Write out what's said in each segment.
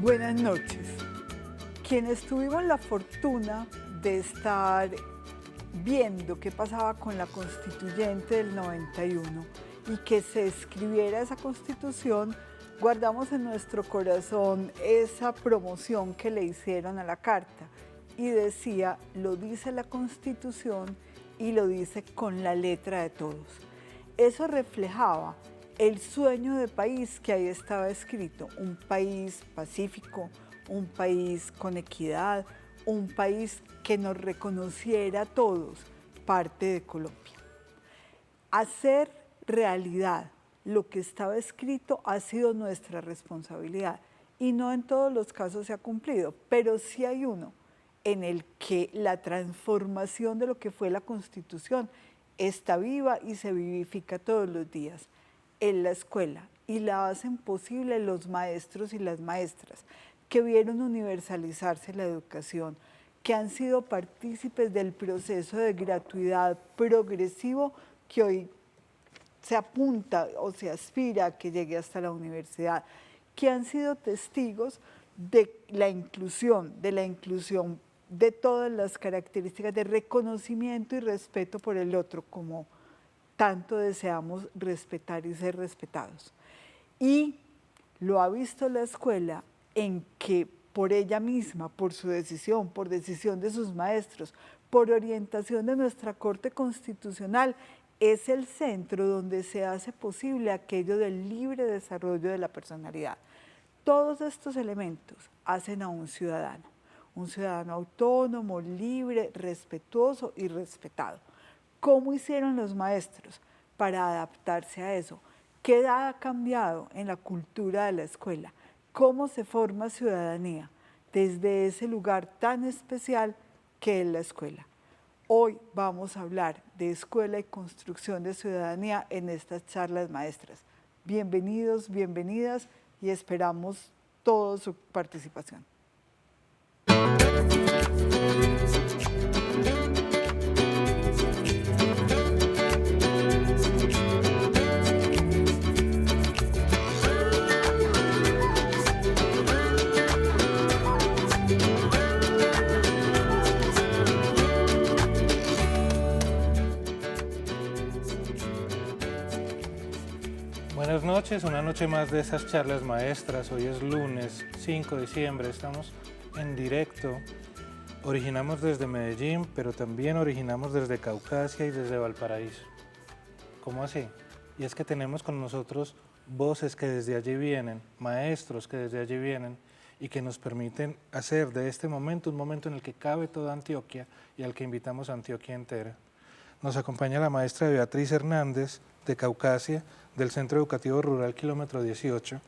Buenas noches. Quienes tuvimos la fortuna de estar viendo qué pasaba con la constituyente del 91 y que se escribiera esa constitución, guardamos en nuestro corazón esa promoción que le hicieron a la carta y decía, lo dice la Constitución y lo dice con la letra de todos. Eso reflejaba el sueño de país que ahí estaba escrito, un país pacífico, un país con equidad, un país que nos reconociera a todos parte de Colombia. Hacer realidad lo que estaba escrito ha sido nuestra responsabilidad y no en todos los casos se ha cumplido, pero sí hay uno en el que la transformación de lo que fue la Constitución está viva y se vivifica todos los días en la escuela y la hacen posible los maestros y las maestras que vieron universalizarse la educación, que han sido partícipes del proceso de gratuidad progresivo que hoy se apunta o se aspira a que llegue hasta la universidad, que han sido testigos de la inclusión de todas las características de reconocimiento y respeto por el otro, como tanto deseamos respetar y ser respetados. Y lo ha visto la escuela en que por ella misma, por su decisión, por decisión de sus maestros, por orientación de nuestra Corte Constitucional, es el centro donde se hace posible aquello del libre desarrollo de la personalidad. Todos estos elementos hacen a un ciudadano autónomo, libre, respetuoso y respetado. ¿Cómo hicieron los maestros para adaptarse a eso? ¿Qué ha cambiado en la cultura de la escuela? ¿Cómo se forma ciudadanía desde ese lugar tan especial que es la escuela? Hoy vamos a hablar de escuela y construcción de ciudadanía en estas charlas maestras. Bienvenidos, bienvenidas y esperamos toda su participación. Buenas noches, una noche más de esas charlas maestras. Hoy es lunes 5 de diciembre, estamos en directo. Originamos desde Medellín, pero también originamos desde Caucasia y desde Valparaíso. ¿Cómo así? Y es que tenemos con nosotros voces que desde allí vienen, maestros que desde allí vienen y que nos permiten hacer de este momento un momento en el que cabe toda Antioquia y al que invitamos a Antioquia entera. Nos acompaña la maestra Beatriz Hernández de Caucasia, del Centro Educativo Rural Kilómetro 18,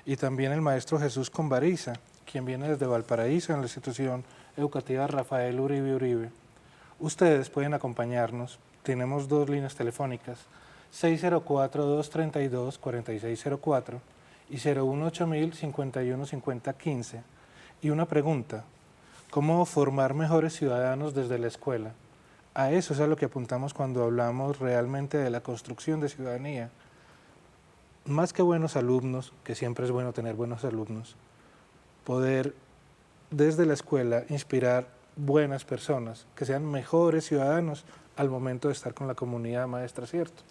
y también el maestro Jesús Conbariza, quien viene desde Valparaíso en la institución educativa Rafael Uribe Uribe. Ustedes pueden acompañarnos, tenemos dos líneas telefónicas, 604-232-4604 y 018-051-5015. Y una pregunta, ¿cómo formar mejores ciudadanos desde la escuela? A eso es a lo que apuntamos cuando hablamos realmente de la construcción de ciudadanía. Más que buenos alumnos, que siempre es bueno tener buenos alumnos, poder desde la escuela inspirar buenas personas, que sean mejores ciudadanos al momento de estar con la comunidad maestra, ¿cierto?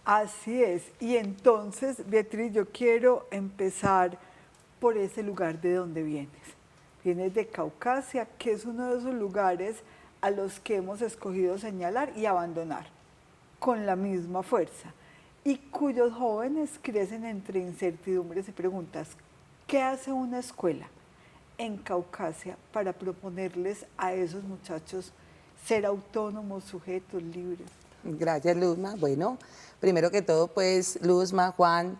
Así es, y entonces, Beatriz, yo quiero empezar por ese lugar de donde vienes. Vienes de Caucasia, que es uno de esos lugares a los que hemos escogido señalar y abandonar con la misma fuerza, y cuyos jóvenes crecen entre incertidumbres y preguntas. ¿Qué hace una escuela en Caucasia para proponerles a esos muchachos ser autónomos, sujetos, libres? Gracias, Luzma. Bueno, primero que todo, pues, Luzma, Juan,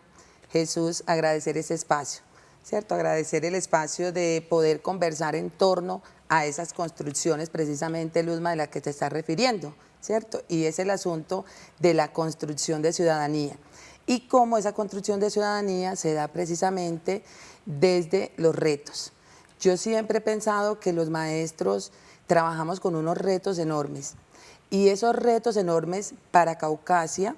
Jesús, agradecer ese espacio, ¿cierto? Agradecer el espacio de poder conversar en torno a esas construcciones, precisamente, Luzma, de la que te estás refiriendo, ¿cierto? Y es el asunto de la construcción de ciudadanía. Y cómo esa construcción de ciudadanía se da precisamente desde los retos. Yo siempre he pensado que los maestros trabajamos con unos retos enormes. Y esos retos enormes para Caucasia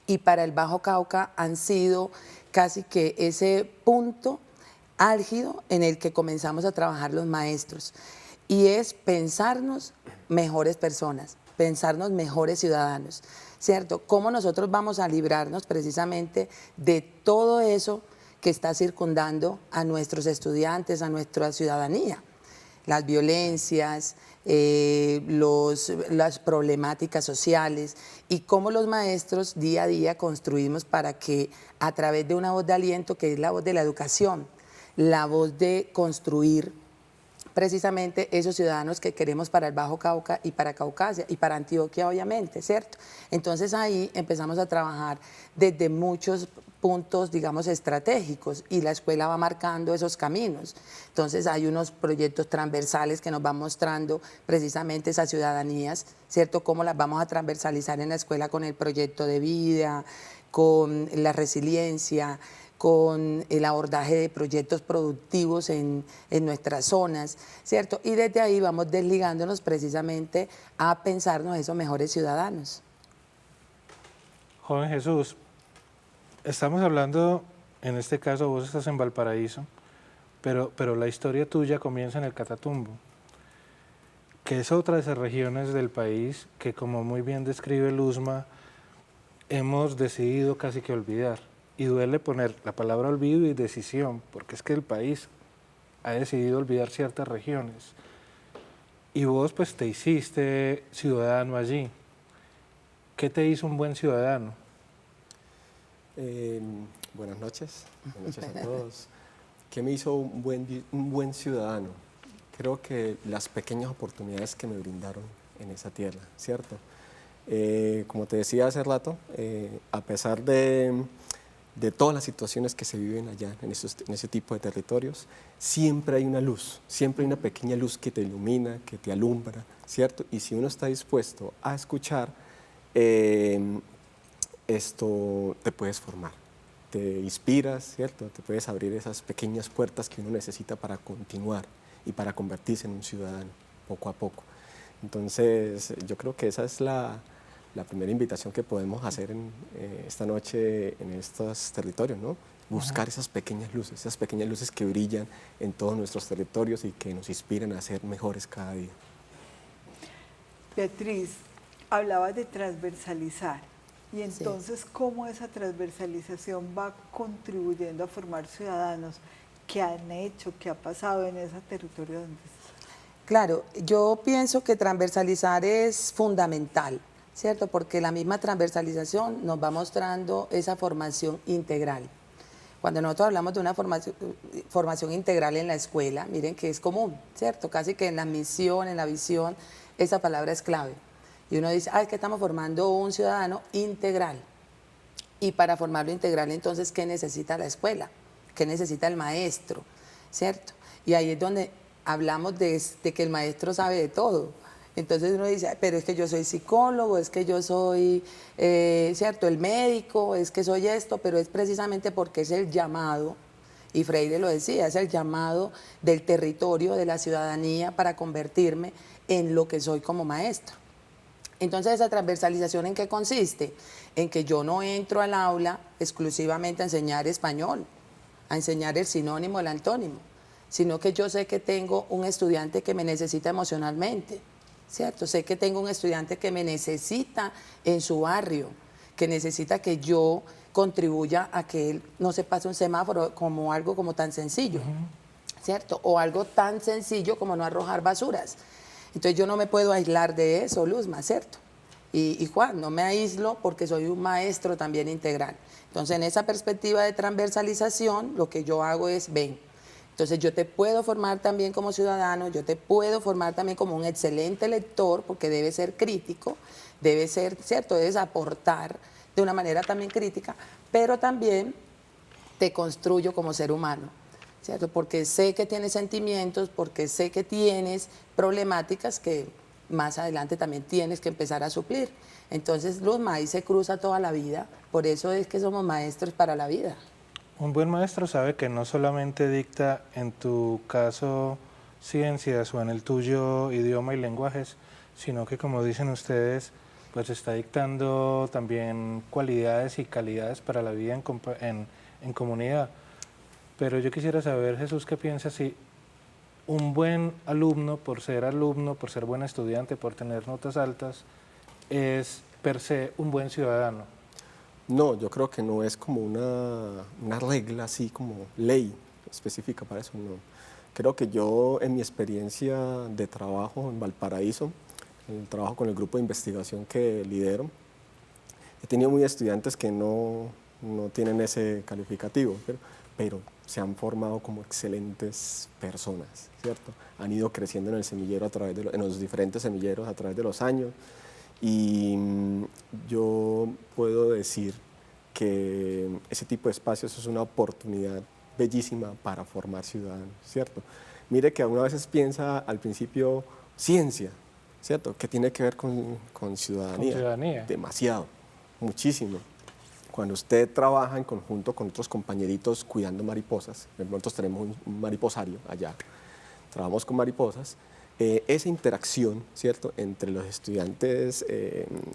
y para el Bajo Cauca han sido casi que ese punto álgido en el que comenzamos a trabajar los maestros, y es pensarnos mejores personas, pensarnos mejores ciudadanos, ¿cierto? ¿Cómo nosotros vamos a librarnos precisamente de todo eso que está circundando a nuestros estudiantes, a nuestra ciudadanía? Las violencias, las problemáticas sociales, y cómo los maestros día a día construimos para que a través de una voz de aliento, que es la voz de la educación, la voz de construir precisamente esos ciudadanos que queremos para el Bajo Cauca y para Caucasia y para Antioquia, obviamente, ¿cierto? Entonces ahí empezamos a trabajar desde muchos puntos, digamos, estratégicos, y la escuela va marcando esos caminos. Entonces hay unos proyectos transversales que nos van mostrando precisamente esas ciudadanías, ¿cierto? Cómo las vamos a transversalizar en la escuela con el proyecto de vida, con la resiliencia, con el abordaje de proyectos productivos en nuestras zonas, ¿cierto? Y desde ahí vamos desligándonos precisamente a pensarnos esos mejores ciudadanos. Joven Jesús, estamos hablando, en este caso vos estás en Valparaíso, pero la historia tuya comienza en el Catatumbo, que es otra de esas regiones del país que, como muy bien describe Luzma, hemos decidido casi que olvidar. Y duele poner la palabra olvido y decisión, porque es que el país ha decidido olvidar ciertas regiones. Y vos pues te hiciste ciudadano allí. ¿Qué te hizo un buen ciudadano? Buenas noches a todos. ¿Qué me hizo un buen ciudadano? Creo que las pequeñas oportunidades que me brindaron en esa tierra, ¿cierto? Como te decía hace rato, a pesar de todas las situaciones que se viven allá en ese tipo de territorios, siempre hay una luz, siempre hay una pequeña luz que te ilumina, que te alumbra, ¿cierto? Y si uno está dispuesto a escuchar, esto te puedes formar, te inspiras, ¿cierto? Te puedes abrir esas pequeñas puertas que uno necesita para continuar y para convertirse en un ciudadano poco a poco. Entonces, yo creo que esa es la primera invitación que podemos hacer esta noche en estos territorios, ¿no? Buscar esas pequeñas luces que brillan en todos nuestros territorios y que nos inspiran a ser mejores cada día. Beatriz, hablabas de transversalizar, y entonces, Sí. ¿cómo esa transversalización va contribuyendo a formar ciudadanos? ¿Qué han hecho? ¿Qué ha pasado en ese territorio donde estás? Claro, yo pienso que transversalizar es fundamental, ¿cierto? Porque la misma transversalización nos va mostrando esa formación integral. Cuando nosotros hablamos de una formación integral en la escuela, miren que es común, ¿cierto? Casi que en la misión, en la visión, esa palabra es clave. Y uno dice, es que estamos formando un ciudadano integral. Y para formarlo integral, entonces, ¿qué necesita la escuela? ¿Qué necesita el maestro? ¿Cierto? Y ahí es donde hablamos de que el maestro sabe de todo. Entonces uno dice, pero es que yo soy psicólogo, es que yo soy, ¿cierto?, el médico, es que soy esto, pero es precisamente porque es el llamado, y Freire lo decía, es el llamado del territorio, de la ciudadanía, para convertirme en lo que soy como maestro. Entonces, ¿esa transversalización en qué consiste? En que yo no entro al aula exclusivamente a enseñar español, a enseñar el sinónimo, el antónimo, sino que yo sé que tengo un estudiante que me necesita emocionalmente, ¿cierto? Sé que tengo un estudiante que me necesita en su barrio, que necesita que yo contribuya a que él no se pase un semáforo como algo como tan sencillo, ¿cierto? O algo tan sencillo como no arrojar basuras. Entonces yo no me puedo aislar de eso, Luzma, ¿cierto? Y Juan, no me aíslo porque soy un maestro también integral. Entonces en esa perspectiva de transversalización, lo que yo hago es, ven, entonces yo te puedo formar también como ciudadano, yo te puedo formar también como un excelente lector, porque debe ser crítico, debe ser, ¿cierto? Debes aportar de una manera también crítica, pero también te construyo como ser humano, ¿cierto? Porque sé que tienes sentimientos, porque sé que tienes problemáticas que más adelante también tienes que empezar a suplir. Entonces, Luzma, ahí se cruza toda la vida, por eso es que somos maestros para la vida. Un buen maestro sabe que no solamente dicta, en tu caso, ciencias o en el tuyo, idioma y lenguajes, sino que, como dicen ustedes, pues está dictando también cualidades y calidades para la vida en comunidad. pero yo quisiera saber, Jesús, ¿qué piensas si un buen alumno, por ser buen estudiante, por tener notas altas, es per se un buen ciudadano? No, yo creo que no es como una regla así como ley específica para eso, no. Creo que yo en mi experiencia de trabajo en Valparaíso, el trabajo con el grupo de investigación que lidero, he tenido muy estudiantes que no tienen ese calificativo, pero se han formado como excelentes personas, ¿cierto? Han ido creciendo en el semillero en los diferentes semilleros a través de los años. Y yo puedo decir que ese tipo de espacios es una oportunidad bellísima para formar ciudadanos, ¿cierto? Mire que uno a veces piensa al principio ciencia, ¿cierto? ¿Qué tiene que ver con ciudadanía? Con ciudadanía. Demasiado, muchísimo. Cuando usted trabaja en conjunto con otros compañeritos cuidando mariposas, nosotros tenemos un mariposario allá, trabajamos con mariposas, esa interacción, ¿cierto?, entre los estudiantes,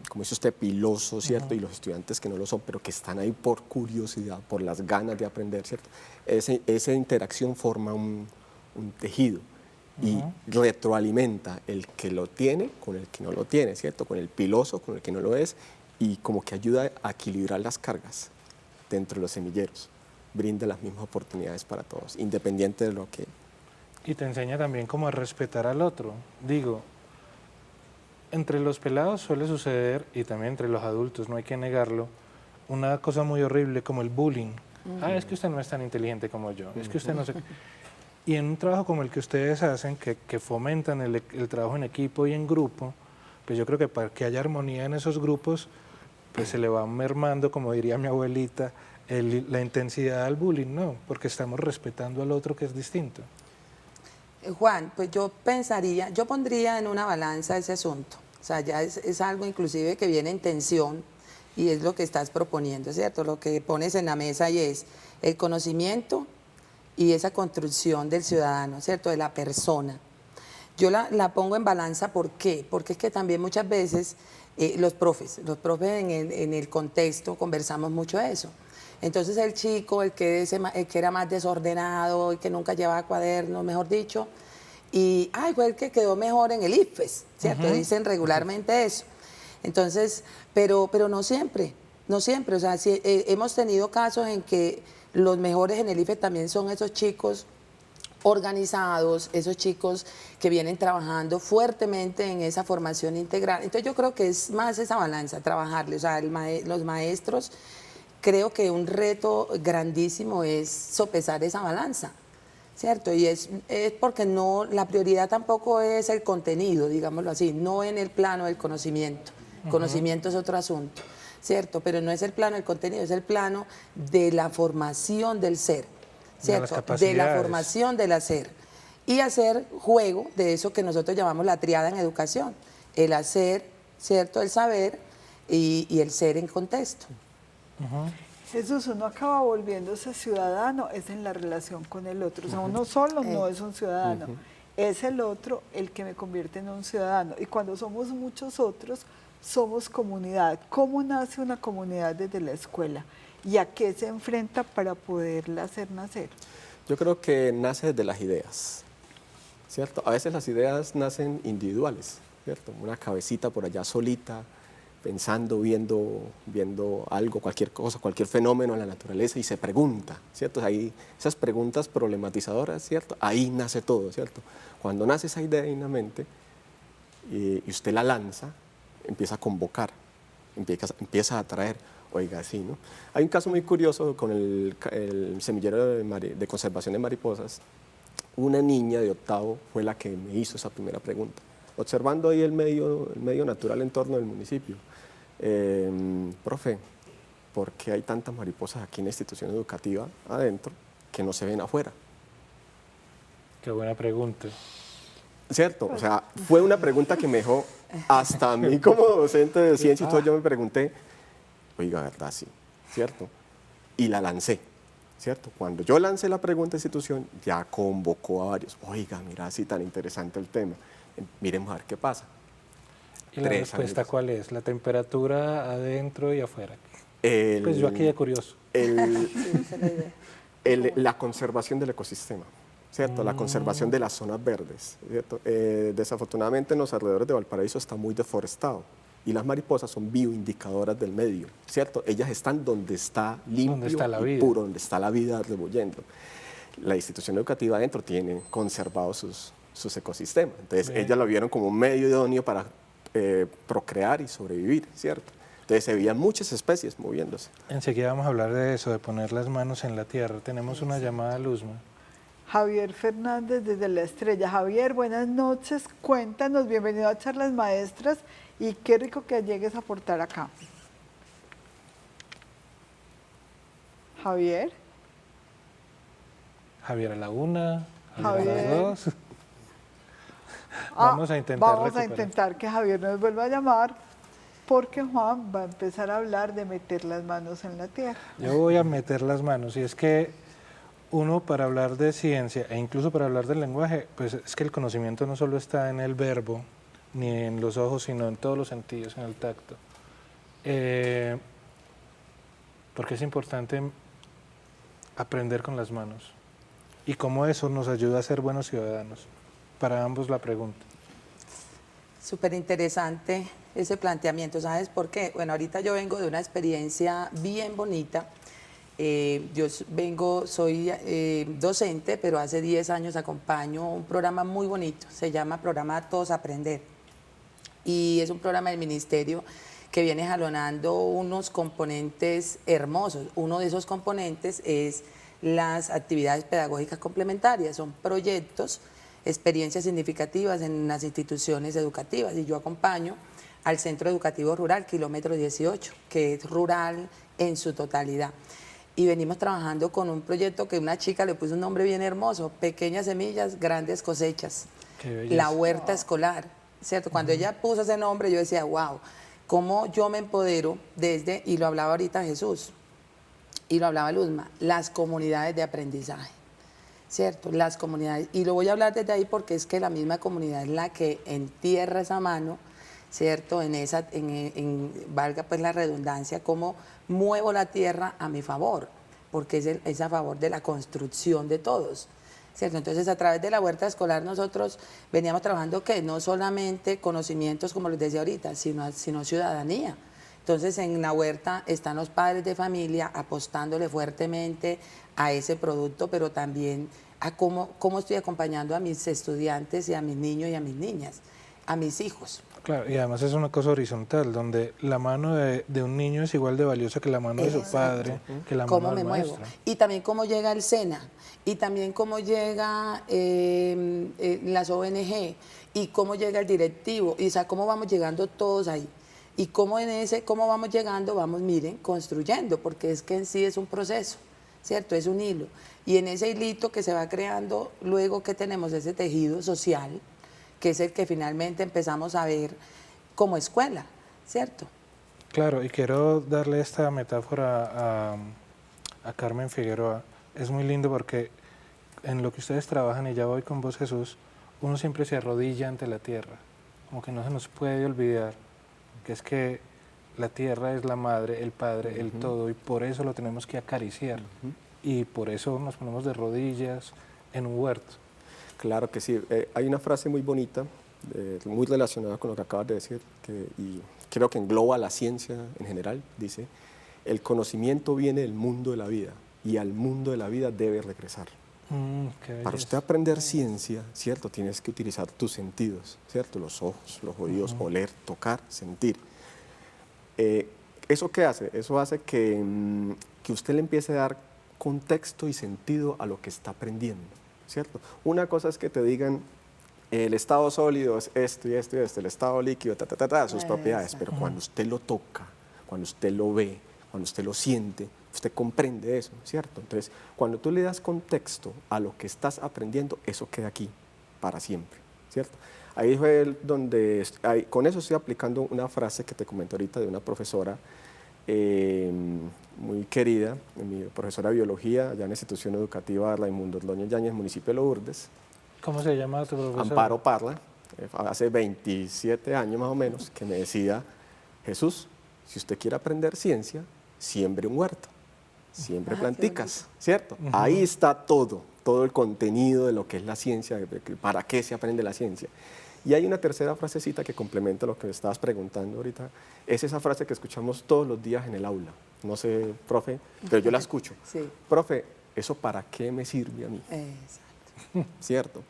como dice usted, pilosos, ¿cierto?, y los estudiantes que no lo son, pero que están ahí por curiosidad, por las ganas de aprender, ¿cierto? Esa interacción forma un tejido y retroalimenta el que lo tiene con el que no lo tiene, ¿cierto?, con el piloso, con el que no lo es, y como que ayuda a equilibrar las cargas dentro de los semilleros, brinda las mismas oportunidades para todos, independiente de lo que... Y te enseña también cómo a respetar al otro. Digo, entre los pelados suele suceder, y también entre los adultos, no hay que negarlo, una cosa muy horrible como el bullying. Es que usted no es tan inteligente como yo, es que usted no sé... Y en un trabajo como el que ustedes hacen, que fomentan el trabajo en equipo y en grupo, pues yo creo que para que haya armonía en esos grupos, pues se le va mermando, como diría mi abuelita, la intensidad al bullying, ¿no? Porque estamos respetando al otro que es distinto. Juan, pues yo pondría en una balanza ese asunto. O sea, ya es algo inclusive que viene en tensión y es lo que estás proponiendo, ¿cierto? Lo que pones en la mesa y es el conocimiento y esa construcción del ciudadano, ¿cierto? De la persona. Yo la pongo en balanza, ¿por qué? Porque es que también muchas veces los profes en el contexto conversamos mucho de eso. Entonces el chico, el que era más desordenado, el que nunca llevaba cuadernos, mejor dicho, y fue el que quedó mejor en el IFES, ¿cierto? Dicen regularmente eso. Entonces, pero no siempre, o sea, hemos tenido casos en que los mejores en el IFES también son esos chicos organizados, esos chicos que vienen trabajando fuertemente en esa formación integral. Entonces yo creo que es más esa balanza, trabajarle, o sea, los maestros, creo que un reto grandísimo es sopesar esa balanza, ¿cierto? Y es porque la prioridad tampoco es el contenido, digámoslo así, no en el plano del conocimiento. Conocimiento es otro asunto, ¿cierto? Pero no es el plano del contenido, es el plano de la formación del ser, ¿cierto? De la formación del hacer. Y hacer juego de eso que nosotros llamamos la triada en educación, el hacer, ¿cierto? El saber y el ser en contexto. Jesús, uno acaba volviéndose ciudadano, es en la relación con el otro. O sea, uno solo no es un ciudadano, es el otro el que me convierte en un ciudadano. Y cuando somos muchos otros, somos comunidad. ¿Cómo nace una comunidad desde la escuela? ¿Y a qué se enfrenta para poderla hacer nacer? Yo creo que nace desde las ideas, ¿cierto? A veces las ideas nacen individuales, ¿cierto? Una cabecita por allá solita, pensando, viendo algo, cualquier cosa, cualquier fenómeno en la naturaleza y se pregunta, ¿cierto? Ahí, esas preguntas problematizadoras, ¿cierto? Ahí nace todo, ¿cierto? Cuando nace esa idea en la mente y usted la lanza, empieza a convocar, empieza a atraer, oiga, sí, ¿no? Hay un caso muy curioso con el semillero de conservación de mariposas. Una niña de 8º fue la que me hizo esa primera pregunta, observando ahí el medio natural en torno del municipio. Profe, ¿por qué hay tantas mariposas aquí en la institución educativa adentro que no se ven afuera? Qué buena pregunta. ¿Cierto? O sea, fue una pregunta que me dejó hasta a mí como docente de ciencia y todo, yo me pregunté, oiga, ¿verdad? Sí, ¿cierto? Y la lancé, ¿cierto? Cuando yo lancé la pregunta a la institución, ya convocó a varios, oiga, mira, así tan interesante el tema, miremos a ver qué pasa. ¿Y la respuesta amigos. cuál es? ¿La temperatura adentro y afuera? Pues yo aquí de curioso. Sí, esa es la idea. La conservación del ecosistema, ¿cierto? La conservación de las zonas verdes, ¿cierto? Desafortunadamente en los alrededores de Valparaíso está muy deforestado y las mariposas son bioindicadoras del medio, ¿cierto? Ellas están donde está limpio Donde está la y vida. puro, donde está la vida rebullendo. La institución educativa adentro tiene conservados sus ecosistemas, entonces Bien. ellas lo vieron como un medio idóneo para procrear y sobrevivir, ¿cierto? Entonces se veían muchas especies moviéndose. Enseguida vamos a hablar de eso, de poner las manos en la tierra. Tenemos una llamada, Luzma. Javier Fernández desde La Estrella. Javier, buenas noches, cuéntanos, bienvenido a Charlas Maestras y qué rico que llegues a aportar acá. Javier. Javier a la una, Javier a Javier. las dos. Ah, Vamos a intentar vamos a recuperar. intentar que Javier nos vuelva a llamar porque Juan va a empezar a hablar de meter las manos en la tierra. Yo voy a meter las manos y es que uno para hablar de ciencia e incluso para hablar del lenguaje, pues es que el conocimiento no solo está en el verbo ni en los ojos, sino en todos los sentidos, en el tacto. Porque es importante aprender con las manos y cómo eso nos ayuda a ser buenos ciudadanos. Para ambos la pregunta. Súper interesante ese planteamiento, ¿sabes por qué? Bueno, ahorita yo vengo de una experiencia bien bonita. Soy docente, pero hace 10 años acompaño un programa muy bonito, se llama Programa Todos Aprender. Y es un programa del ministerio que viene jalonando unos componentes hermosos. Uno de esos componentes es las actividades pedagógicas complementarias, son proyectos, experiencias significativas en las instituciones educativas, y yo acompaño al Centro Educativo Rural, kilómetro 18, que es rural en su totalidad. Y venimos trabajando con un proyecto que una chica le puso un nombre bien hermoso, Pequeñas Semillas, Grandes Cosechas, Qué belleza. la huerta escolar, ¿cierto? Cuando ella puso ese nombre, yo decía, wow, cómo yo me empodero desde, y lo hablaba ahorita Jesús, y lo hablaba Luzma, las comunidades de aprendizaje, ¿cierto? Las comunidades, y lo voy a hablar desde ahí porque es que la misma comunidad es la que entierra esa mano, ¿cierto? Valga pues la redundancia, cómo muevo la tierra a mi favor, porque es a favor de la construcción de todos, ¿cierto? Entonces, a través de la huerta escolar nosotros veníamos trabajando que no solamente conocimientos, como les decía ahorita, sino ciudadanía. Entonces, en la huerta están los padres de familia apostándole fuertemente a ese producto, pero también a cómo estoy acompañando a mis estudiantes y a mis niños y a mis niñas, a mis hijos. Claro, y además es una cosa horizontal, donde la mano de un niño es igual de valiosa que la mano de su padre, que la Cómo mano me del muevo. maestro. Y también cómo llega el SENA, y también cómo llega las ONG, y cómo llega el directivo, y o sea, cómo vamos llegando todos ahí. Y cómo cómo vamos llegando, vamos, miren, construyendo, porque es que en sí es un proceso, ¿cierto? Es un hilo. Y en ese hilito que se va creando, luego que tenemos ese tejido social, que es el que finalmente empezamos a ver como escuela, ¿cierto? Claro, y quiero darle esta metáfora a Carmen Figueroa. Es muy lindo porque en lo que ustedes trabajan, y ya voy con vos, Jesús, uno siempre se arrodilla ante la tierra, como que no se nos puede olvidar que es que la tierra es la madre, el padre, el todo, y por eso lo tenemos que acariciar. Y por eso nos ponemos de rodillas en un huerto. Claro que sí. Hay una frase muy bonita, muy relacionada con lo que acabas de decir, y creo que engloba la ciencia en general. Dice, el conocimiento viene del mundo de la vida y al mundo de la vida debe regresar. Qué Para belleza. usted aprender ciencia, ¿cierto? Tienes que utilizar tus sentidos, ¿cierto? Los ojos, los oídos, oler, tocar, sentir. ¿Eso qué hace? Eso hace que usted le empiece a dar contexto y sentido a lo que está aprendiendo, ¿cierto? Una cosa es que te digan, el estado sólido es esto y esto y esto, el estado líquido, sus propiedades, pero cuando usted lo toca, cuando usted lo ve, cuando usted lo siente, usted comprende eso, ¿cierto? Entonces, cuando tú le das contexto a lo que estás aprendiendo, eso queda aquí para siempre, ¿cierto? Ahí fue donde, con eso estoy aplicando una frase que te comenté ahorita de una profesora muy querida, mi profesora de biología, allá en la institución educativa Raimundo Ordóñez Yáñez, municipio de Lourdes. ¿Cómo se llama tu profesor? Amparo Parla, hace 27 años más o menos, que me decía, Jesús, si usted quiere aprender ciencia, siembre un huerto, siempre planticas, ¿cierto? Ahí está todo el contenido de lo que es la ciencia, para qué se aprende la ciencia. Y hay una tercera frasecita que complementa lo que me estabas preguntando ahorita, es esa frase que escuchamos todos los días en el aula. No sé, profe, pero yo la escucho. Sí. Profe, ¿eso para qué me sirve a mí? Exacto. ¿Cierto?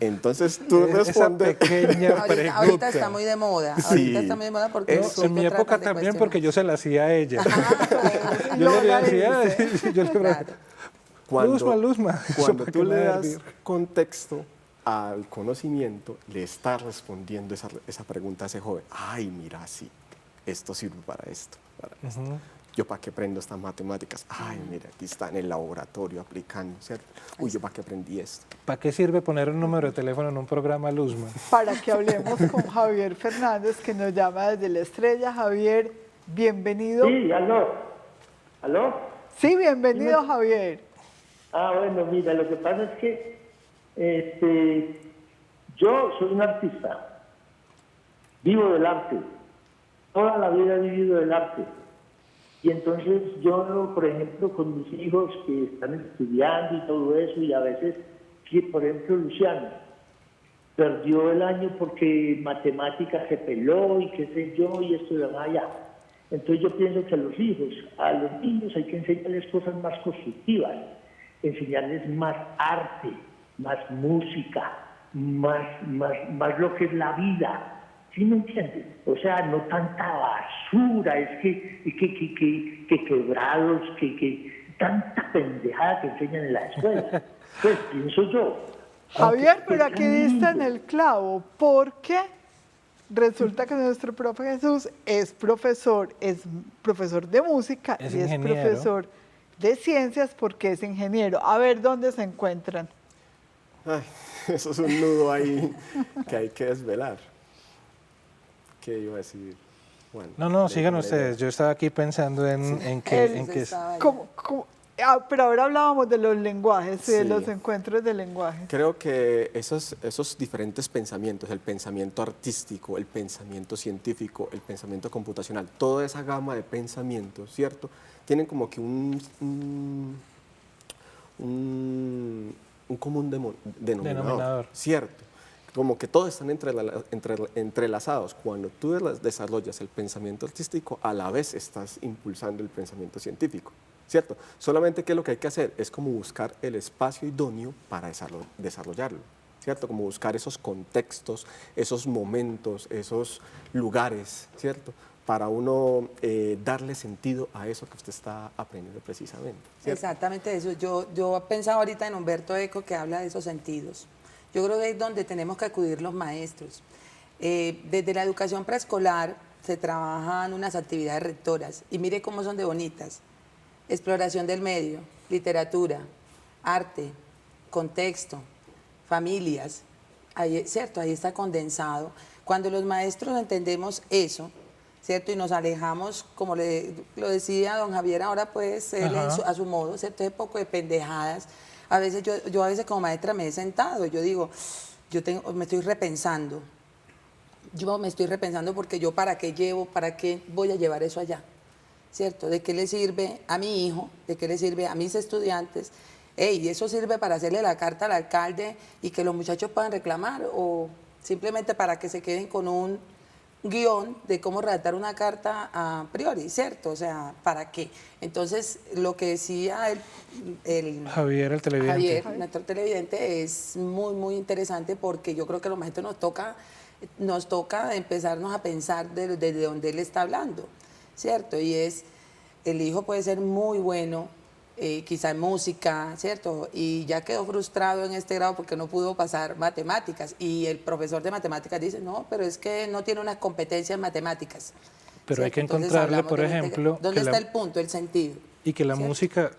Entonces tú respondes. Esa pequeña pregunta. Ahorita está muy de moda. Sí. Ahorita está muy de moda porque Eso. los chicos En mi época tratan de también, porque yo se la hacía a ella. cuestionar. Yo le Lo decía, yo le Claro. Luzma. Cuando ¿Para tú qué le me va a das servir? contexto al conocimiento, le estás respondiendo esa pregunta a ese joven. Ay, mira, sí, esto sirve para esto, para esto. Yo para qué aprendo estas matemáticas. Ay, mira, aquí está en el laboratorio aplicando, ¿cierto? Uy, yo para qué aprendí esto. ¿Para qué sirve poner un número de teléfono en un programa Luzma? Para que hablemos con Javier Fernández, que nos llama desde La Estrella. Javier, bienvenido. Sí, aló. ¿Aló? Sí, bienvenido, Javier. Ah, bueno, mira, lo que pasa es que yo soy un artista. Vivo del arte. Toda la vida he vivido del arte. Y entonces yo, por ejemplo, con mis hijos que están estudiando y todo eso, y a veces, que, por ejemplo, Luciano perdió el año porque matemáticas se peló y qué sé yo, y esto de allá. Entonces yo pienso que a los niños hay que enseñarles cosas más constructivas, enseñarles más arte, más música, más lo que es la vida. ¿Sí me entiendes? O sea, no tanta basura, es que quebrados, que tanta pendejada que enseñan en la escuela. Pues pienso yo. Javier, pero Aunque aquí sean diste en niños. el clavo, porque resulta que nuestro profe Jesús es profesor de música Es y es ingeniero. profesor de ciencias porque es ingeniero. A ver dónde se encuentran. Ay, eso es un nudo ahí que hay que desvelar. ¿Qué iba a decir? Juan? No, sigan Déjame ustedes. ver. Yo estaba aquí pensando en Él qué Estaba allá. Pero ahora hablábamos de los lenguajes, de Sí. los encuentros de lenguajes. Creo que esos diferentes pensamientos, el pensamiento artístico, el pensamiento científico, el pensamiento computacional, toda esa gama de pensamientos, ¿cierto? Tienen como que un común denominador, ¿cierto? Como que todos están entrelazados. Cuando tú desarrollas el pensamiento artístico, a la vez estás impulsando el pensamiento científico, ¿cierto? Solamente que lo que hay que hacer es como buscar el espacio idóneo para desarrollarlo, ¿cierto? Como buscar esos contextos, esos momentos, esos lugares, ¿cierto? Para uno darle sentido a eso que usted está aprendiendo precisamente, ¿cierto? Exactamente eso. Yo pensaba ahorita en Humberto Eco que habla de esos sentidos. Yo creo que es donde tenemos que acudir los maestros. Desde la educación preescolar se trabajan unas actividades rectoras y mire cómo son de bonitas. Exploración del medio, literatura, arte, contexto, familias. Ahí, ¿cierto? Ahí está condensado. Cuando los maestros entendemos eso, ¿cierto? Y nos alejamos, como lo decía don Javier, ahora pues él a su modo, ¿cierto? Ese poco de pendejadas. A veces yo a veces como maestra me he sentado y yo digo, me estoy repensando. Yo me estoy repensando porque yo para qué voy a llevar eso allá, ¿cierto? ¿De qué le sirve a mi hijo? ¿De qué le sirve a mis estudiantes? Y eso sirve para hacerle la carta al alcalde y que los muchachos puedan reclamar o simplemente para que se queden con un guión de cómo redactar una carta a priori, ¿cierto? O sea, ¿para qué? Entonces, lo que decía Javier, el televidente. Javier, nuestro televidente, es muy, muy interesante porque yo creo que a los maestros nos toca empezarnos a pensar desde donde él está hablando, ¿cierto? Y el hijo puede ser muy bueno, quizá en música, ¿cierto? Y ya quedó frustrado en este grado porque no pudo pasar matemáticas. Y el profesor de matemáticas dice, no, pero es que no tiene unas competencias en matemáticas. Pero hay ¿cierto? que Entonces, encontrarle, hablamos por de ejemplo, ¿dónde que está el punto, el sentido? Y que la ¿cierto? música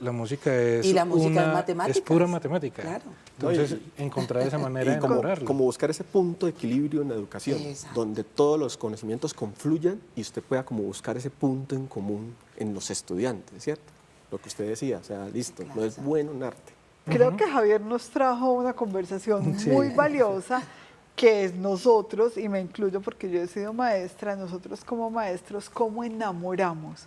es Y la música es matemáticas. es pura matemática. Claro. Entonces, encontrar esa manera de Y como enamorarlo. buscar ese punto de equilibrio en la educación, Exacto. donde todos los conocimientos confluyan y usted pueda como buscar ese punto en común en los estudiantes, ¿cierto? Lo que usted decía, o sea, listo, no es bueno en arte. Creo que Javier nos trajo una conversación muy valiosa, que es nosotros, y me incluyo porque yo he sido maestra, nosotros como maestros, cómo enamoramos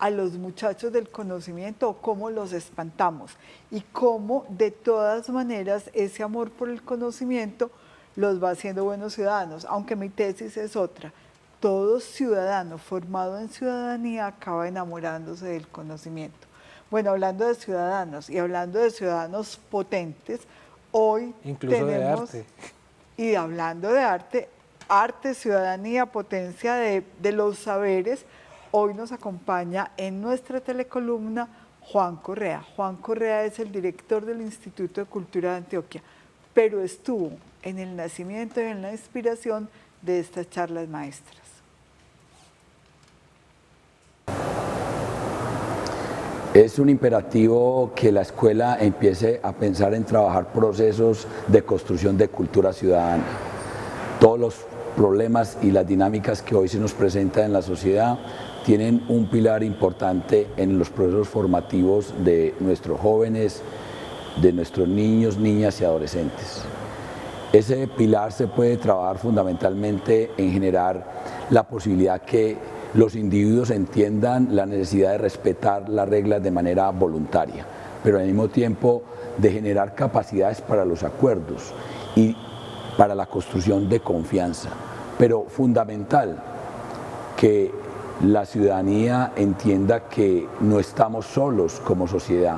a los muchachos del conocimiento o cómo los espantamos y cómo de todas maneras ese amor por el conocimiento los va haciendo buenos ciudadanos, aunque mi tesis es otra. Todo ciudadano formado en ciudadanía acaba enamorándose del conocimiento. Bueno, hablando de ciudadanos y hablando de ciudadanos potentes, hoy Incluso tenemos, de arte. y hablando de arte, arte, ciudadanía, potencia de los saberes, hoy nos acompaña en nuestra telecolumna Juan Correa. Juan Correa es el director del Instituto de Cultura de Antioquia, pero estuvo en el nacimiento y en la inspiración de estas charlas maestras. Es un imperativo que la escuela empiece a pensar en trabajar procesos de construcción de cultura ciudadana. Todos los problemas y las dinámicas que hoy se nos presentan en la sociedad tienen un pilar importante en los procesos formativos de nuestros jóvenes, de nuestros niños, niñas y adolescentes. Ese pilar se puede trabajar fundamentalmente en generar la posibilidad que los individuos entiendan la necesidad de respetar las reglas de manera voluntaria, pero al mismo tiempo de generar capacidades para los acuerdos y para la construcción de confianza. Pero fundamental que la ciudadanía entienda que no estamos solos como sociedad,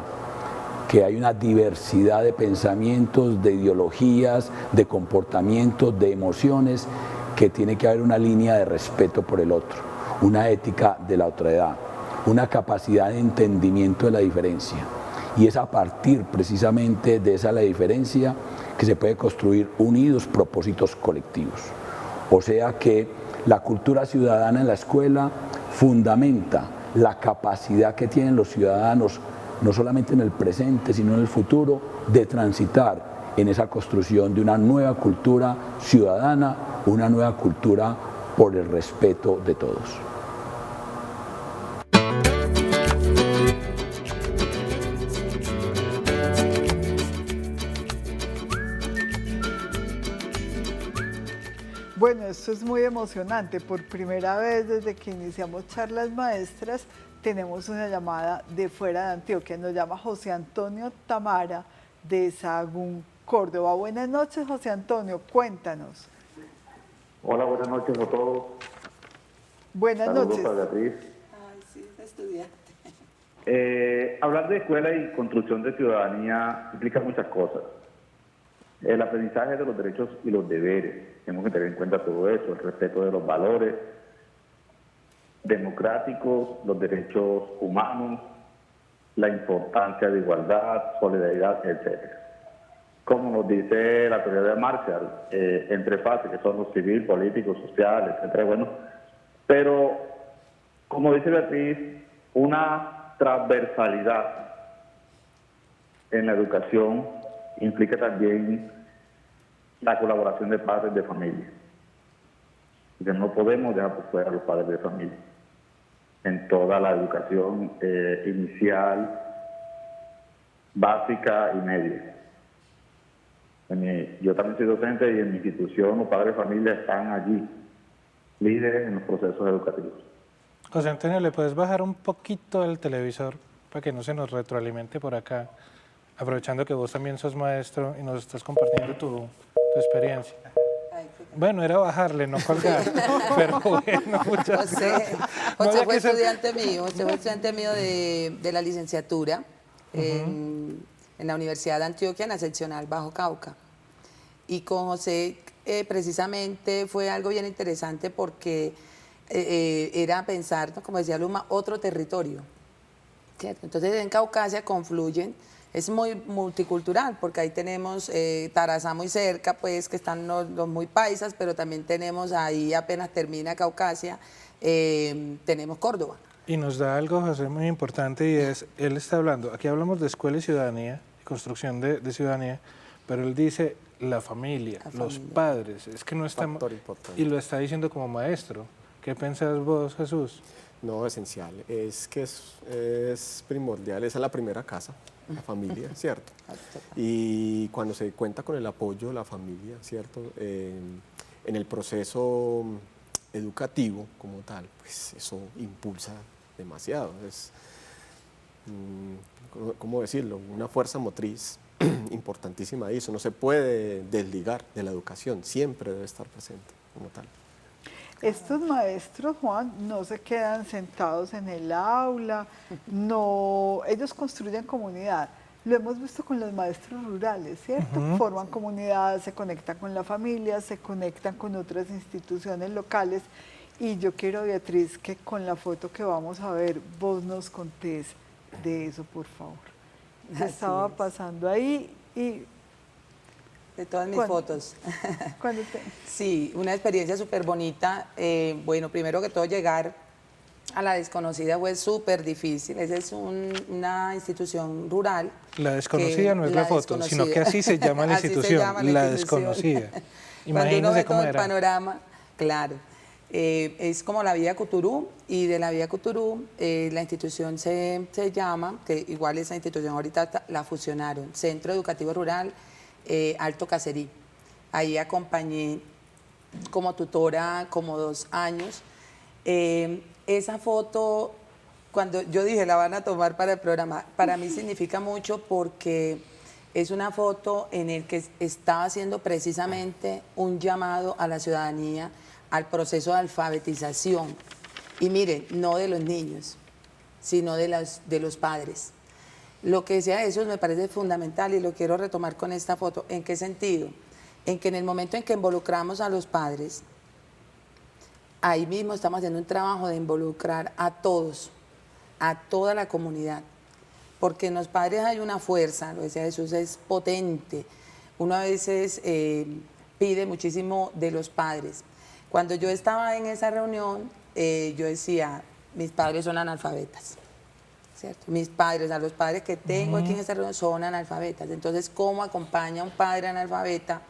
que hay una diversidad de pensamientos, de ideologías, de comportamientos, de emociones, que tiene que haber una línea de respeto por el otro, una ética de la otredad, una capacidad de entendimiento de la diferencia. Y es a partir precisamente de esa la diferencia que se puede construir unidos propósitos colectivos. O sea que la cultura ciudadana en la escuela fundamenta la capacidad que tienen los ciudadanos, no solamente en el presente, sino en el futuro, de transitar en esa construcción de una nueva cultura ciudadana, una nueva cultura por el respeto de todos. Bueno, esto es muy emocionante. Por primera vez desde que iniciamos charlas maestras, tenemos una llamada de fuera de Antioquia. Nos llama José Antonio Tamara de Sahagún, Córdoba. Buenas noches, José Antonio, cuéntanos. Hola, buenas noches a todos. Buenas Saludos noches. para Beatriz. Ay, sí, es estudiante. Hablar de escuela y construcción de ciudadanía implica muchas cosas. El aprendizaje de los derechos y los deberes. Tenemos que tener en cuenta todo eso, el respeto de los valores democráticos, los derechos humanos, la importancia de igualdad, solidaridad, etc. Como nos dice la teoría de Marshall, en tres fases, que son los civil, político, social, etc. Bueno, pero, como dice Beatriz, una transversalidad en la educación implica también la colaboración de padres de familia. Que no podemos dejar por fuera a los padres de familia en toda la educación inicial, básica y media. Yo también soy docente y en mi institución los padres de familia están allí, líderes en los procesos educativos. José Antonio, ¿le puedes bajar un poquito el televisor para que no se nos retroalimente por acá? Aprovechando que vos también sos maestro y nos estás compartiendo tu experiencia. Bueno, era bajarle, no colgar. Pero bueno, muchas gracias. José fue estudiante mío, de la licenciatura en la Universidad de Antioquia, en la seccional Bajo Cauca. Y con José precisamente fue algo bien interesante porque era pensar, ¿no?, como decía Luma, otro territorio, ¿cierto? Entonces en Caucasia confluyen. Es muy multicultural porque ahí tenemos Tarazá muy cerca, pues que están los muy paisas, pero también tenemos ahí, apenas termina Caucasia, tenemos Córdoba. Y nos da algo, José, muy importante, y es, él está hablando, aquí hablamos de escuela y ciudadanía, construcción de ciudadanía, pero él dice la familia, los padres, es que no estamos... Factor importante. Y lo está diciendo como maestro. ¿Qué pensás vos, Jesús? No, esencial. Es que es primordial. Esa es la primera casa, la familia, ¿cierto? Y cuando se cuenta con el apoyo de la familia, ¿cierto? En el proceso educativo como tal, pues eso impulsa demasiado. Es, ¿cómo decirlo? Una fuerza motriz importantísima ahí. Eso no se puede desligar de la educación, siempre debe estar presente como tal. Estos maestros, Juan, no se quedan sentados en el aula, no, ellos construyen comunidad. Lo hemos visto con los maestros rurales, ¿cierto? Forman comunidad, se conectan con la familia, se conectan con otras instituciones locales. Y yo quiero, Beatriz, que con la foto que vamos a ver, vos nos contés de eso, por favor. Se Así estaba es. pasando ahí y... De todas mis ¿Cuándo? fotos. Cuando te... Sí, una experiencia súper bonita. Bueno, primero que todo llegar a la desconocida fue súper difícil. Esa es una institución rural. La desconocida no es la foto, sino que desconocida. así se llama la Así se institución, llama la institución. desconocida. Cuando uno Imagínese ve todo cómo el era. panorama, claro. Es como la Vía Cuturú, y de la Vía Cuturú la institución se llama, que igual esa institución ahorita la fusionaron, Centro Educativo Rural Alto Caserí. Ahí acompañé como tutora como 2 años. Esa foto, cuando yo dije la van a tomar para el programa, para mí significa mucho porque es una foto en el que estaba haciendo precisamente un llamado a la ciudadanía al proceso de alfabetización. Y miren, no de los niños, sino de los padres. Lo que decía eso me parece fundamental y lo quiero retomar con esta foto. ¿En qué sentido? En que en el momento en que involucramos a los padres, ahí mismo estamos haciendo un trabajo de involucrar a todos, a toda la comunidad. Porque en los padres hay una fuerza, lo decía Jesús, es potente. Uno a veces pide muchísimo de los padres. Cuando yo estaba en esa reunión, yo decía, mis padres son analfabetas. ¿Cierto? Mis padres, a los padres que tengo aquí en esta reunión son analfabetas. Entonces, ¿cómo acompaña un padre analfabeta?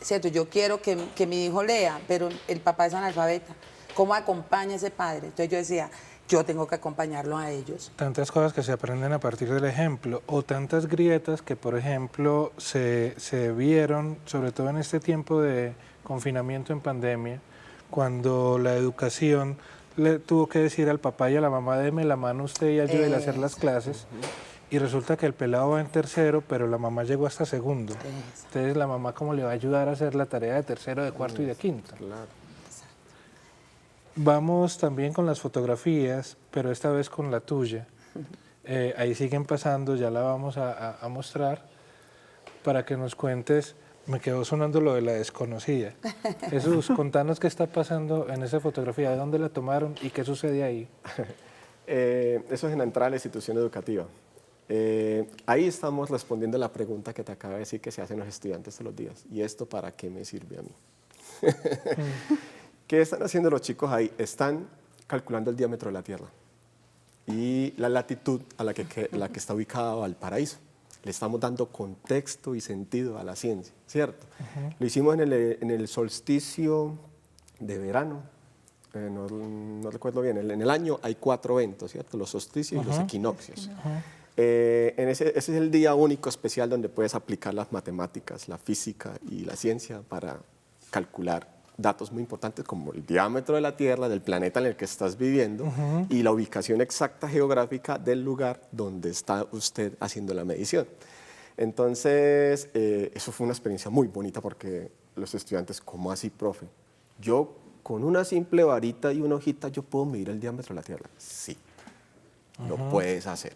¿Cierto? Yo quiero que mi hijo lea, pero el papá es analfabeta. ¿Cómo acompaña a ese padre? Entonces yo decía, yo tengo que acompañarlo a ellos. Tantas cosas que se aprenden a partir del ejemplo, o tantas grietas que, por ejemplo, se vieron, sobre todo en este tiempo de confinamiento en pandemia, cuando la educación le tuvo que decir al papá y a la mamá, deme la mano usted y ayúdele a hacer las clases, y resulta que el pelado va en tercero, pero la mamá llegó hasta segundo. Entonces, la mamá, ¿cómo le va a ayudar a hacer la tarea de tercero, de cuarto y de quinto? Claro. Vamos también con las fotografías, pero esta vez con la tuya. Ahí siguen pasando, ya la vamos a mostrar, para que nos cuentes. Me quedó sonando lo de la desconocida. Jesús, contanos qué está pasando en esa fotografía, de dónde la tomaron y qué sucede ahí. Eso es en la entrada a la institución educativa. Ahí estamos respondiendo a la pregunta que te acabo de decir que se hacen los estudiantes todos los días. ¿Y esto para qué me sirve a mí? ¿Qué están haciendo los chicos ahí? Están calculando el diámetro de la Tierra y la latitud a la que está ubicado Valparaíso. Le estamos dando contexto y sentido a la ciencia, ¿cierto? Lo hicimos en el solsticio de verano, no recuerdo bien, en el año hay 4 eventos, ¿cierto? Los solsticios y los equinoccios. Ese es el día único especial donde puedes aplicar las matemáticas, la física y la ciencia para calcular datos muy importantes como el diámetro de la Tierra, del planeta en el que estás viviendo y la ubicación exacta geográfica del lugar donde está usted haciendo la medición. Entonces, eso fue una experiencia muy bonita porque los estudiantes, ¿cómo así, profe? Yo con una simple varita y una hojita, ¿yo puedo medir el diámetro de la Tierra? Sí, lo puedes hacer,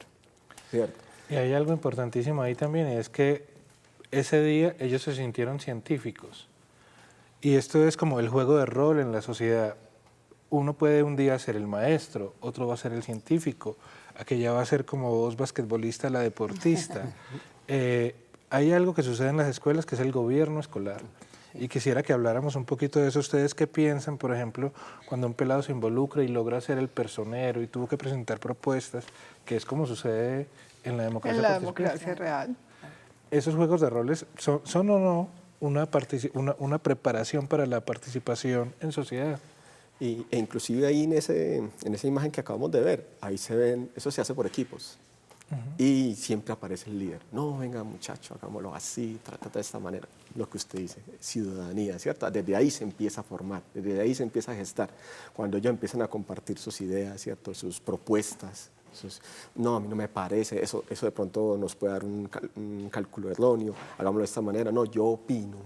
¿cierto? Y hay algo importantísimo ahí también, y es que ese día ellos se sintieron científicos. Y esto es como el juego de rol en la sociedad. Uno puede un día ser el maestro, otro va a ser el científico, aquella va a ser como vos, basquetbolista, la deportista. Hay algo que sucede en las escuelas que es el gobierno escolar. Y quisiera que habláramos un poquito de eso. ¿Ustedes qué piensan, por ejemplo, cuando un pelado se involucra y logra ser el personero y tuvo que presentar propuestas, que es como sucede en la democracia? En la democracia real. ¿Esos juegos de roles son o no una preparación para la participación en sociedad? E inclusive ahí en esa imagen que acabamos de ver, ahí se ven, eso se hace por equipos. Y siempre aparece el líder. No, venga muchacho, hagámoslo así, trata de esta manera. Lo que usted dice, ciudadanía, ¿cierto? Desde ahí se empieza a formar, desde ahí se empieza a gestar. Cuando ellos empiezan a compartir sus ideas, ¿cierto? Sus propuestas. No, a mí no me parece, eso de pronto nos puede dar un cálculo erróneo, hagámoslo de esta manera. No, yo opino,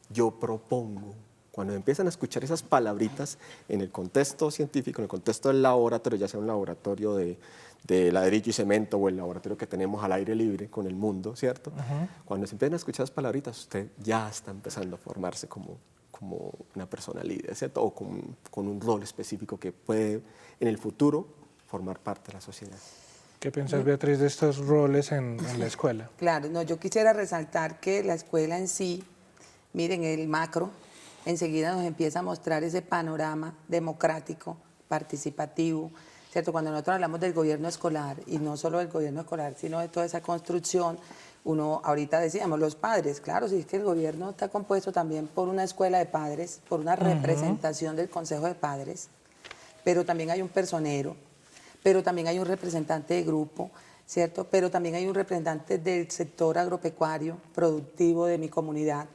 yo propongo. Cuando empiezan a escuchar esas palabritas en el contexto científico, en el contexto del laboratorio, ya sea un laboratorio de ladrillo y cemento o el laboratorio que tenemos al aire libre con el mundo, ¿cierto? Cuando se empiezan a escuchar esas palabritas, usted ya está empezando a formarse como una persona líder, ¿cierto? O con un rol específico que puede en el futuro formar parte de la sociedad. ¿Qué piensas, Beatriz, de estos roles en la escuela? Claro, no, yo quisiera resaltar que la escuela en sí, miren, el macro, enseguida nos empieza a mostrar ese panorama democrático, participativo, ¿cierto? Cuando nosotros hablamos del gobierno escolar, y no solo del gobierno escolar, sino de toda esa construcción, ahorita decíamos, los padres, claro, sí es que el gobierno está compuesto también por una escuela de padres, por una representación del Consejo de Padres, pero también hay un personero, pero también hay un representante de grupo, ¿cierto? Pero también hay un representante del sector agropecuario, productivo de mi comunidad.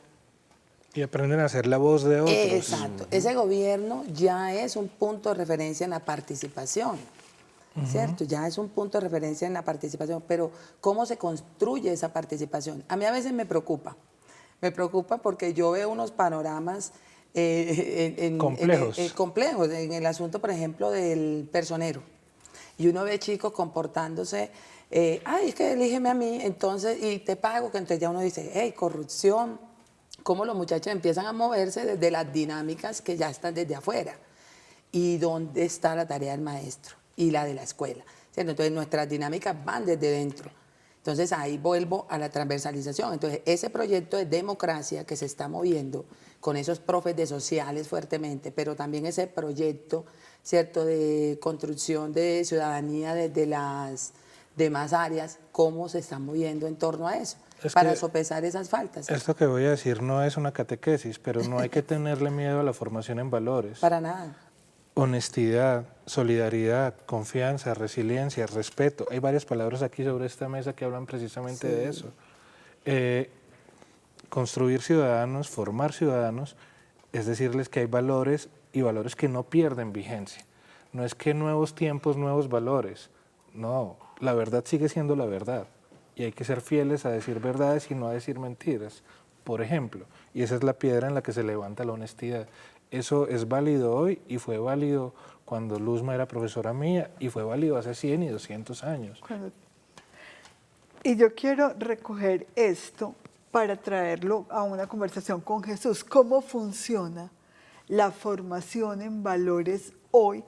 Y aprenden a ser la voz de otros. Exacto. Ese gobierno ya es un punto de referencia en la participación, ¿cierto? Ya es un punto de referencia en la participación, pero ¿cómo se construye esa participación? A mí a veces me preocupa porque yo veo unos panoramas complejos. complejos en el asunto, por ejemplo, del personero. Y uno ve chicos comportándose, es que elígeme a mí, entonces, y te pago, que entonces ya uno dice, hey, corrupción. Cómo los muchachos empiezan a moverse desde las dinámicas que ya están desde afuera. ¿Y dónde está la tarea del maestro y la de la escuela? ¿Cierto? Entonces nuestras dinámicas van desde dentro. Entonces ahí vuelvo a la transversalización. Entonces ese proyecto de democracia que se está moviendo con esos profes de sociales fuertemente, pero también ese proyecto, ¿cierto?, de construcción de ciudadanía desde las demás áreas, cómo se están moviendo en torno a eso. Para sopesar esas faltas. Esto que voy a decir no es una catequesis, pero no hay que tenerle miedo a la formación en valores. Para nada. Honestidad, solidaridad, confianza, resiliencia, respeto. Hay varias palabras aquí sobre esta mesa que hablan precisamente de eso. Construir ciudadanos, formar ciudadanos, es decirles que hay valores y valores que no pierden vigencia. No es que nuevos tiempos, nuevos valores. No, la verdad sigue siendo la verdad. Y hay que ser fieles a decir verdades y no a decir mentiras, por ejemplo. Y esa es la piedra en la que se levanta la honestidad. Eso es válido hoy y fue válido cuando Luzma era profesora mía y fue válido hace 100 y 200 años. Y yo quiero recoger esto para traerlo a una conversación con Jesús. ¿Cómo funciona la formación en valores hoy?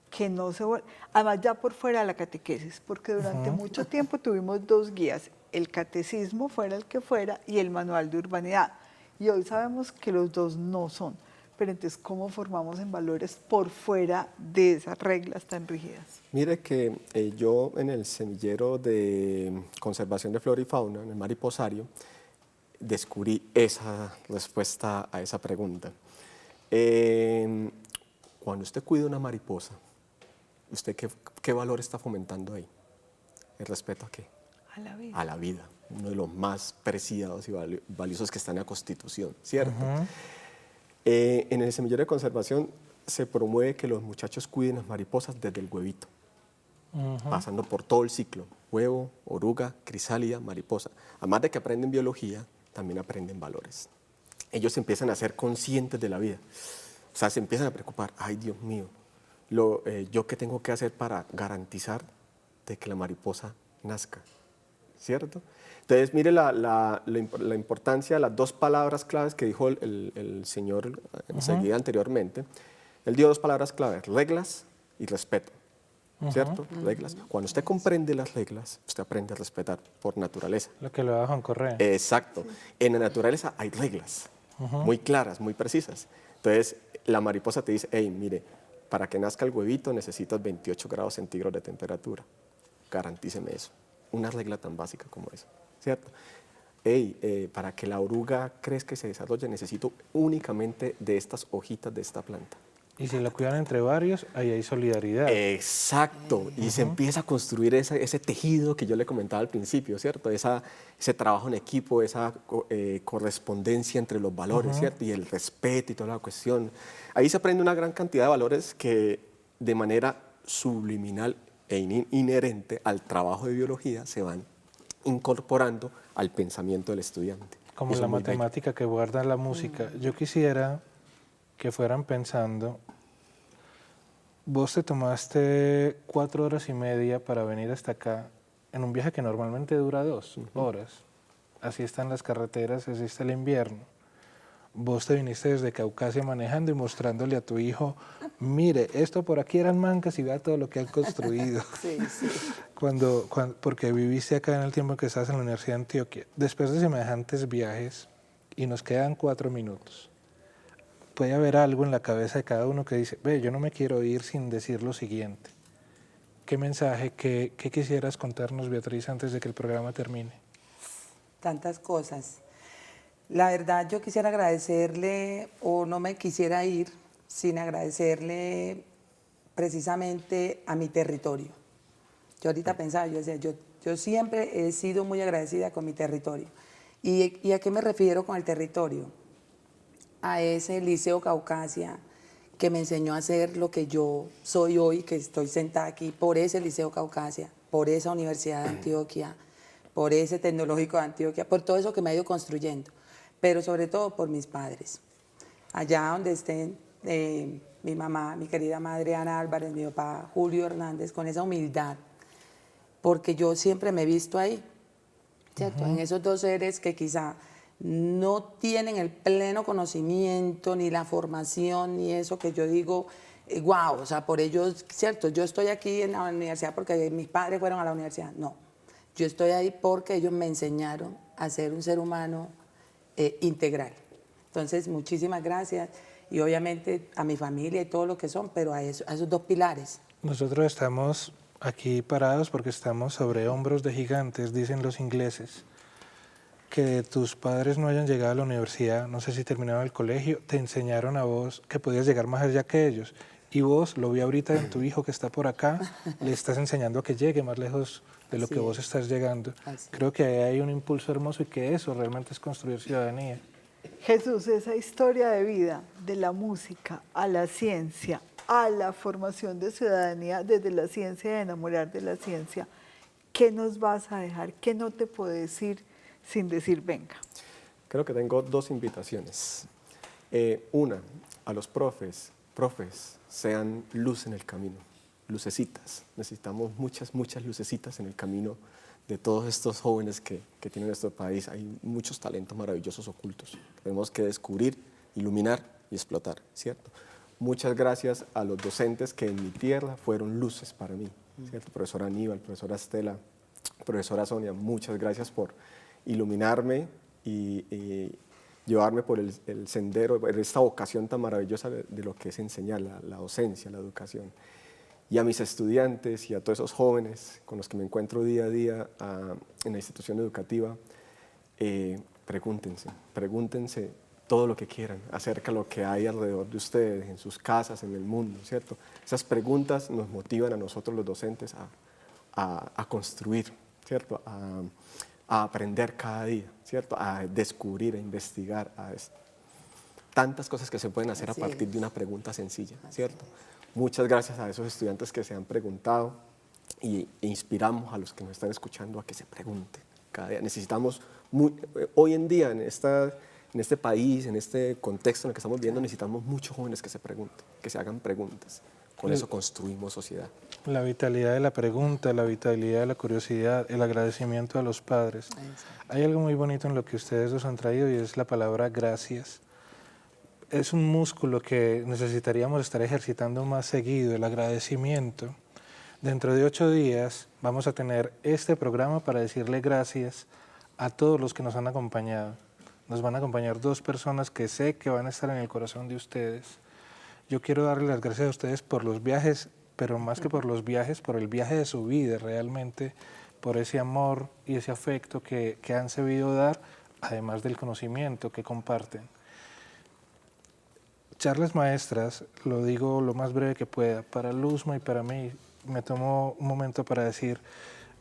Que no se vuelve, además ya por fuera de la catequesis, porque durante mucho tiempo tuvimos dos guías, el catecismo fuera el que fuera y el manual de urbanidad, y hoy sabemos que los dos no son, pero entonces ¿cómo formamos en valores por fuera de esas reglas tan rígidas? Mire que yo en el semillero de conservación de flora y fauna, en el mariposario, descubrí esa respuesta a esa pregunta. Cuando usted cuida una mariposa, ¿usted qué valor está fomentando ahí? ¿El respeto a qué? A la vida. A la vida, uno de los más preciados y valiosos que está en la Constitución, ¿cierto? En el semillero de conservación se promueve que los muchachos cuiden las mariposas desde el huevito, pasando por todo el ciclo, huevo, oruga, crisálida, mariposa. Además de que aprenden biología, también aprenden valores. Ellos empiezan a ser conscientes de la vida, o sea, se empiezan a preocupar, ay Dios mío, yo qué tengo que hacer para garantizar de que la mariposa nazca, ¿cierto? Entonces, mire la importancia de las dos palabras claves que dijo el señor enseguida anteriormente. Él dio dos palabras claves, reglas y respeto, ¿cierto? Reglas. Cuando usted comprende las reglas, usted aprende a respetar por naturaleza. Lo que lo da Juan Correa. Exacto. En la naturaleza hay reglas muy claras, muy precisas. Entonces, la mariposa te dice, hey, mire, para que nazca el huevito necesitas 28 grados centígrados de temperatura. Garantíceme eso. Una regla tan básica como esa, ¿cierto? Hey, para que la oruga crezca y se desarrolle necesito únicamente de estas hojitas de esta planta. Y si lo cuidan entre varios, ahí hay solidaridad. Exacto, y se empieza a construir ese tejido que yo le comentaba al principio, ¿cierto? Ese trabajo en equipo, esa correspondencia entre los valores, ¿cierto? Y el respeto y toda la cuestión. Ahí se aprende una gran cantidad de valores que de manera subliminal e inherente al trabajo de biología se van incorporando al pensamiento del estudiante. Como Eso la es muy bello. matemática que guarda la música. Yo quisiera que fueran pensando, vos te tomaste 4 horas y media para venir hasta acá en un viaje que normalmente dura 2 horas. Así están las carreteras, así está el invierno. Vos te viniste desde Caucasia manejando y mostrándole a tu hijo, mire, esto por aquí eran mancas y vea todo lo que han construido. Sí, sí. Porque viviste acá en el tiempo que estabas en la Universidad de Antioquia. Después de semejantes viajes, y nos quedan 4 minutos, puede haber algo en la cabeza de cada uno que dice, ve, yo no me quiero ir sin decir lo siguiente. ¿Qué mensaje, qué quisieras contarnos, Beatriz, antes de que el programa termine? Tantas cosas. La verdad, yo quisiera agradecerle, o no me quisiera ir sin agradecerle precisamente a mi territorio. Yo ahorita pensaba, yo decía, yo siempre he sido muy agradecida con mi territorio. ¿Y a qué me refiero con el territorio? A ese Liceo Caucasia que me enseñó a hacer lo que yo soy hoy, que estoy sentada aquí, por ese Liceo Caucasia, por esa Universidad de Antioquia, por ese Tecnológico de Antioquia, por todo eso que me ha ido construyendo, pero sobre todo por mis padres. Allá donde estén mi mamá, mi querida madre Ana Álvarez, mi papá Julio Hernández, con esa humildad, porque yo siempre me he visto ahí, ¿cierto? En esos 2 seres que quizá no tienen el pleno conocimiento, ni la formación, ni eso que yo digo, wow, o sea, por ellos, ¿cierto? Yo estoy aquí en la universidad porque mis padres fueron a la universidad. No, yo estoy ahí porque ellos me enseñaron a ser un ser humano integral. Entonces, muchísimas gracias y obviamente a mi familia y todo lo que son, pero a esos 2 pilares. Nosotros estamos aquí parados porque estamos sobre hombros de gigantes, dicen los ingleses. Que tus padres no hayan llegado a la universidad, no sé si terminaron el colegio, te enseñaron a vos que podías llegar más allá que ellos. Y vos, lo vi ahorita en tu hijo que está por acá, le estás enseñando a que llegue más lejos de lo que vos estás llegando. Creo que ahí hay un impulso hermoso y que eso realmente es construir ciudadanía. Jesús, esa historia de vida, de la música a la ciencia, a la formación de ciudadanía desde la ciencia, de enamorar de la ciencia, ¿qué nos vas a dejar? ¿Qué no te puedo decir sin decir venga? Creo que tengo 2 invitaciones. Una, a los profes, sean luz en el camino, lucecitas. Necesitamos muchas lucecitas en el camino de todos estos jóvenes que tiene nuestro país. Hay muchos talentos maravillosos ocultos. Tenemos que descubrir, iluminar y explotar, ¿cierto? Muchas gracias a los docentes que en mi tierra fueron luces para mí, ¿cierto? Profesora Aníbal, profesora Estela, profesora Sonia, muchas gracias por iluminarme y llevarme por el sendero, por esta vocación tan maravillosa de lo que es enseñar, la docencia, la educación. Y a mis estudiantes y a todos esos jóvenes con los que me encuentro día a día en la institución educativa, pregúntense todo lo que quieran acerca de lo que hay alrededor de ustedes, en sus casas, en el mundo, ¿cierto? Esas preguntas nos motivan a nosotros los docentes a construir, ¿cierto? A aprender cada día, ¿cierto? A descubrir, a investigar, tantas cosas que se pueden hacer a partir de una pregunta sencilla, ¿cierto? Muchas gracias a esos estudiantes que se han preguntado e inspiramos a los que nos están escuchando a que se pregunten cada día. Necesitamos, hoy en día, en este país, en este contexto en el que estamos viviendo, necesitamos muchos jóvenes que se pregunten, que se hagan preguntas. Con eso construimos sociedad. La vitalidad de la pregunta, la vitalidad de la curiosidad, el agradecimiento a los padres. Hay algo muy bonito en lo que ustedes nos han traído y es la palabra gracias. Es un músculo que necesitaríamos estar ejercitando más seguido, el agradecimiento. Dentro de 8 días vamos a tener este programa para decirle gracias a todos los que nos han acompañado. Nos van a acompañar 2 personas que sé que van a estar en el corazón de ustedes. Yo quiero darles las gracias a ustedes por los viajes, pero más que por los viajes, por el viaje de su vida realmente, por ese amor y ese afecto que han sabido dar, además del conocimiento que comparten. charlas maestras, lo digo lo más breve que pueda, para Luzma y para mí, me tomo un momento para decir,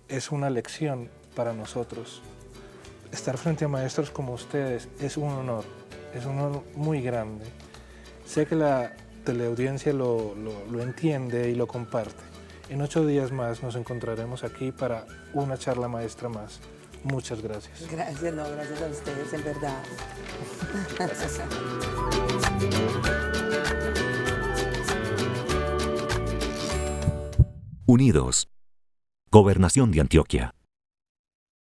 es una lección para nosotros. Estar frente a maestros como ustedes es un honor muy grande. Sé que la teleaudiencia lo entiende y lo comparte. En 8 días más nos encontraremos aquí para una charla maestra más. Muchas gracias. Gracias, no, gracias a ustedes, en verdad. Unidos. Gobernación de Antioquia.